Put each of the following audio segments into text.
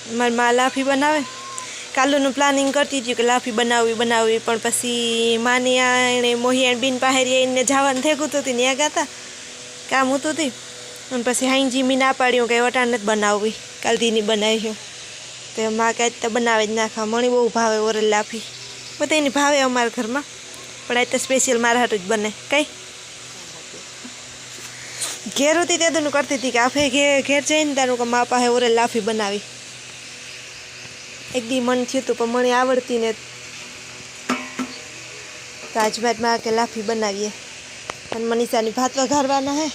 મારી માં લાફી બનાવે. કાલુનું પ્લાનિંગ કરતી હતી કે લાફી બનાવવી પણ પછી માની એણે મોહિયાણ બીન પાહેરી એને જવાનું થેગું હતું ત્યાં ગાતા કામ હતું હતી અને પછી હાઈજી મી ના પાડ્યું કે વટાણ નથી બનાવવી કાલ દીની બનાવી તો માં કાંઈ તો બનાવે જ નાખવા મણી બહુ ભાવે ઓરેલ લાફી બધા એની ભાવે અમારા ઘરમાં પણ આ તો સ્પેશિયલ મારા હાટું જ બને કઈ ઘેર હતી તેદું કરતી હતી કે આફે ઘેર જઈને તારું કે મા પાસે ઓરેલ લાફી બનાવી એક દી મન થયું હતું પણ મને આવડતી ને રાજભાતમાં કે લાફી બનાવીએ અને મનીષાની ભાત વઘારવાના હે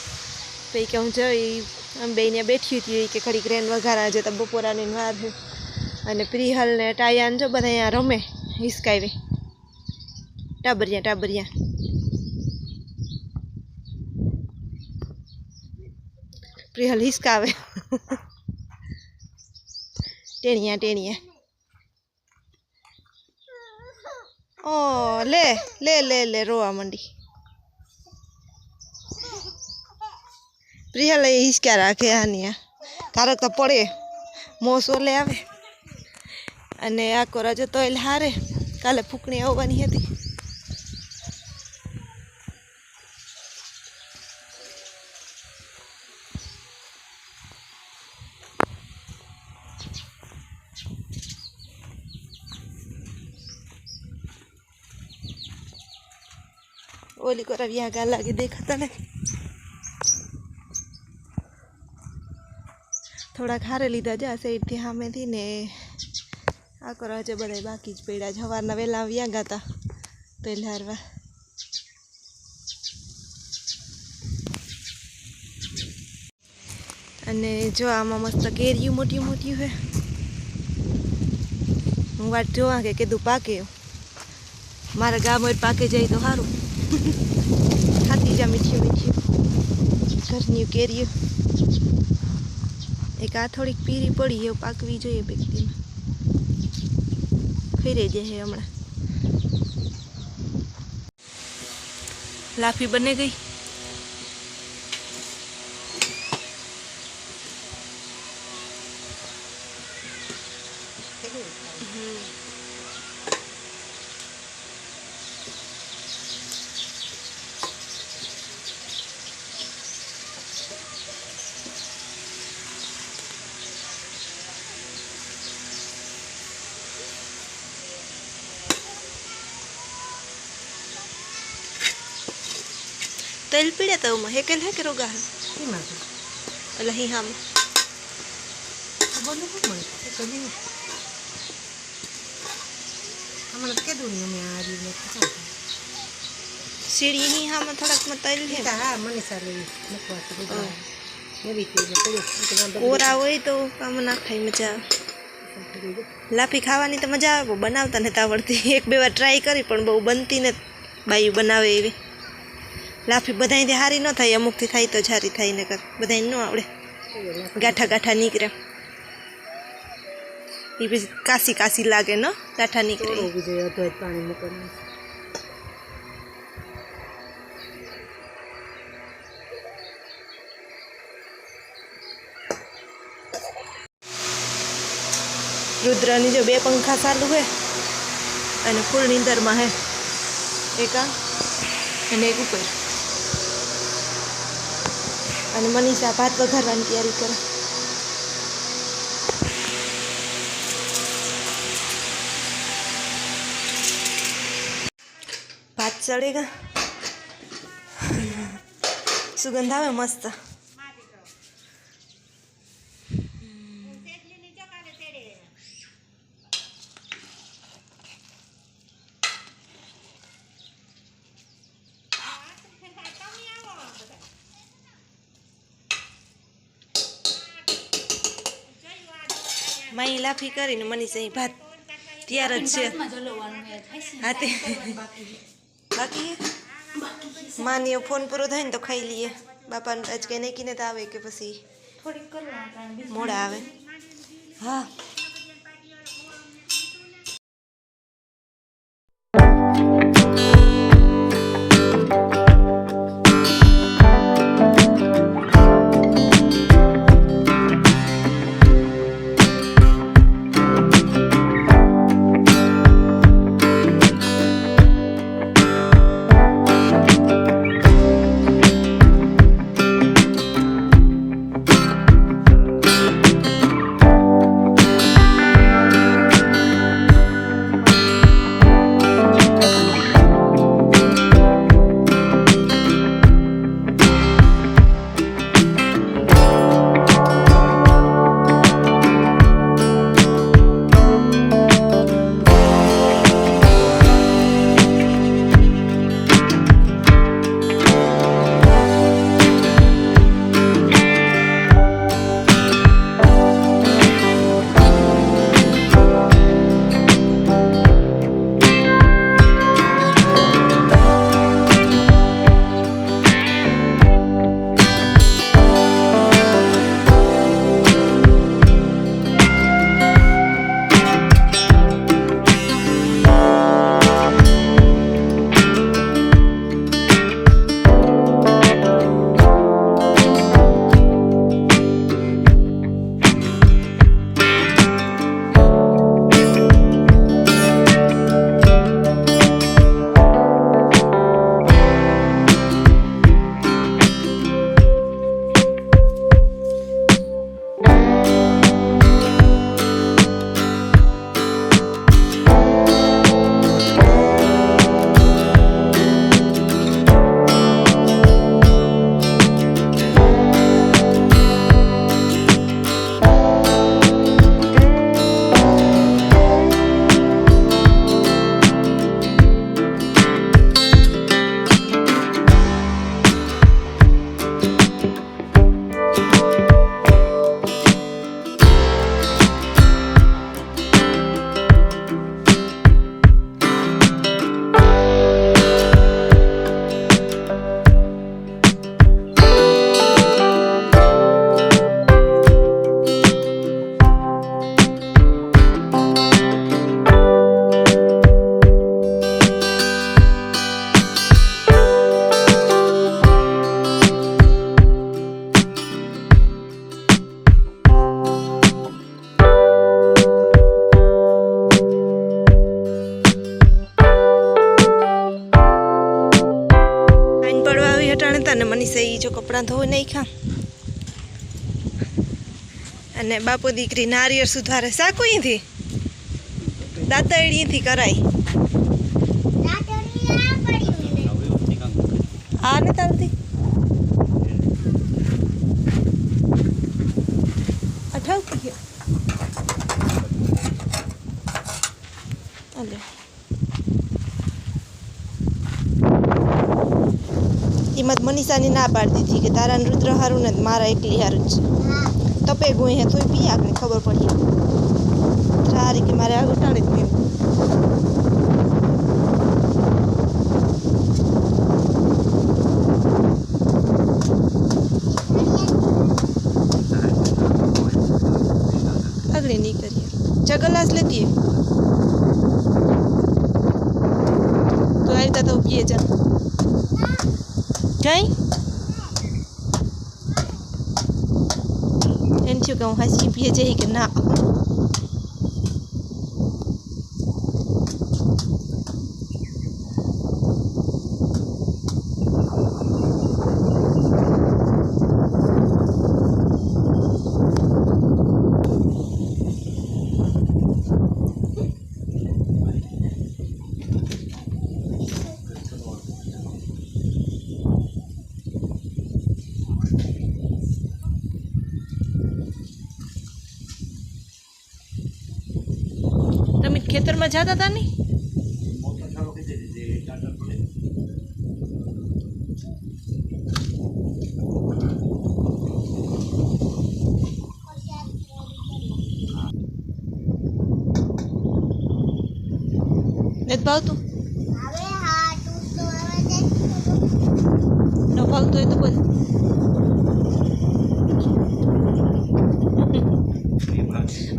તો એ કે હું જઈ આમ બેને બેઠી હતી કે ખડીક રેન વઘારા જતા બપોરાની વાર છે અને પ્રિહલ ને ટાયાન જો બધા અહીંયા રમે હિસકાવી ટાબરિયા પ્રિહલ હિસકાવે ટેણિયા ઓ લે રોવા માંડી પ્રિહલ એ હિસકા રાખે આની તારક તો પડે મોસો લે આવે અને આખો રાજો તો એટલે હારે કાલે ફૂકણી આવવાની હતી ઓલી કોરા વ્યા ગા લાગે દેખાતા ને થોડાક હારે લીધા જા સાઈડથી સામેથી ને આ કરો હજે બધા બાકી જ પડ્યા સવારના વહેલા વ્યા ગાતા તો એટલે હારવા અને જો આમાં મસ્ત કેરીયું મોટી હે હું વાત જોવા કે કીધું પાકે મારા ગામ પાકે જાય તો સારું ખાતી જા મીઠી ઘરની કેરીયું એક આ થોડીક પીરી પડી એવું પાકવી જોઈએ વ્યક્તિમાં ફેરે જાય હમણાં લાફી બને ગઈ तेल पीड़े तो हेकेल है के रोगा है अल्लाह ही हम बोलो मत कभी हमने के दुनिया में आ रही है सीढ़ी ही हम थोड़ा मत तेल है हां मने साले नखवा तो ये भी तेल पड़े कोरा होय तो काम ना खाई मजा लाफी खावानी तो मजा આવે બનાવતા નતા આવડતી એક બે વાર ટ્રાય કરી પણ બહુ બનતી ને બાયું બનાવે એવી લાફી બધાયથી હારી ન થાય અમુકથી થાય તો જ હારી થાય નકર બધાય ન આવડે ગાઠા નીકળે એ પછી કાસી લાગે ન ગાઠા નીકળે પાણી મૂકવાનું રુદ્રની જો બે પંખા ચાલુ હે અને ફૂલ નીંદરમાં હે એક આ અને એક ઉપર અને મનીષા ભાત વઘારવાની તૈયારી કરે ભાત ચડેગા સુગંધ આવે મસ્ત માઈ લાફી કરીને મનીષા ભાત તૈયાર જ છે હા તે બાકી માની ફોન પૂરો થાય ને તો ખાઈ લઈએ બાપાને આજ કંઈ નાખીને તો આવે કે પછી મોડા આવે હા કપડાં ધોઈ નાખ્યા અને બાપુ દીકરી નારિયેળ સુધારે સાકુ અહીંથી દાંતડીથી કરાય આ ને તારથી અઠાવતી ગયો અલે એમાં મનીષાની ના પાડતી હતી કે તારા રુદ્ર હારું ને મારા એકલી હારું જ છે તપે ગોઈ હે તોય પી આગળ ખબર પડી સારી કે મારે આગળ ટાણે જ પીવું આગળ નહીં કરીએ ચગલાસ લેતી તો આવતા તો પીએ જા કઈ એમ થયું કે હું હાસી પીએ જઈ કે ના તમે ખેતરમાં જતા હતા ને નથી ભાવતું ન ભાવતું હોય તો બોલ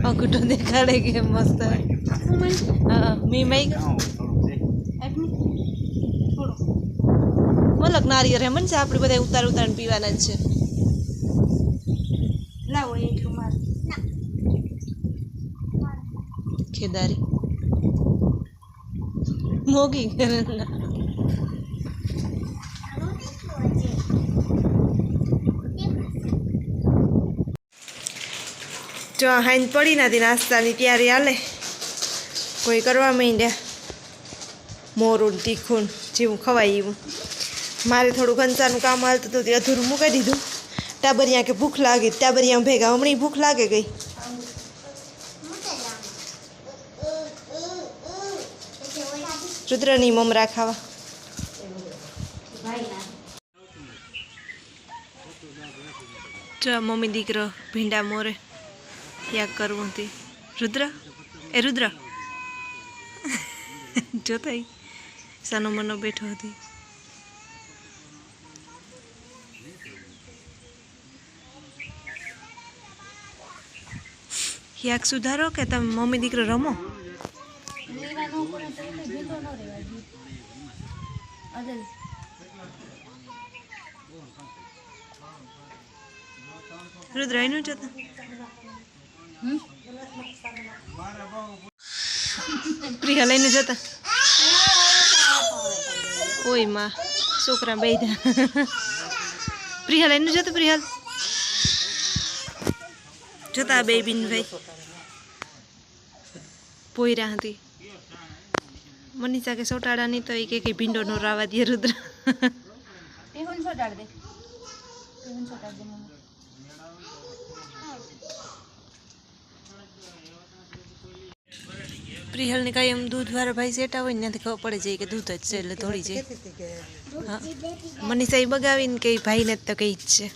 અંગૂઠો દેખાડે કે મસ્ત હા મી મઈ મલક નારિયેળ હેમન છે આપણે બધા ઉતાર ઉતારીને પીવાના જ છે લાવો એટલું માર ખેદારી મોગી કરે જો હાઈન પડી નથી નાસ્તાની તૈયારી હાલે કોઈ કરવા માંડ્યા મોરું તીખું જેવું ખવાય એવું મારે થોડું કંસારનું કામ હાલતું હતું તે અધૂરું મૂકી દીધું ટાબરિયા કે ભૂખ લાગી ટાબરિયા ભેગા હમણાં ભૂખ લાગે ગઈ રુદ્રની મમરા ખાવા જો મમ્મી દીકરો ભીંડા મોરે યાદ કરવું હતી રુદ્ર એ રુદ્ર જોતા સાનો મનો બેઠો હતી યાક સુધારો કે તમે મમ્મી દીકરો રમો રુદ્ર એનું જતા પ્રિયા લઈને જતા ઓય માં છોકરા બેઠા પ્રિયા લઈને જતા પ્રિયા જતા બે બિન ભાઈ પોયરા હતી મનીષા કે સોટાડા નહીં તો એ કે ભીંડો નો રાવા દે રુદ્ર પ્રિહલને કાંઈ એમ દૂધવાળા ભાઈ સેટા હોય ને ત્યાંથી ખબર પડે જાય કે દૂધ જ છે એટલે થોડી જાય હા મનીષા એ બગાવીને કે ભાઈને તો કઈ જ છે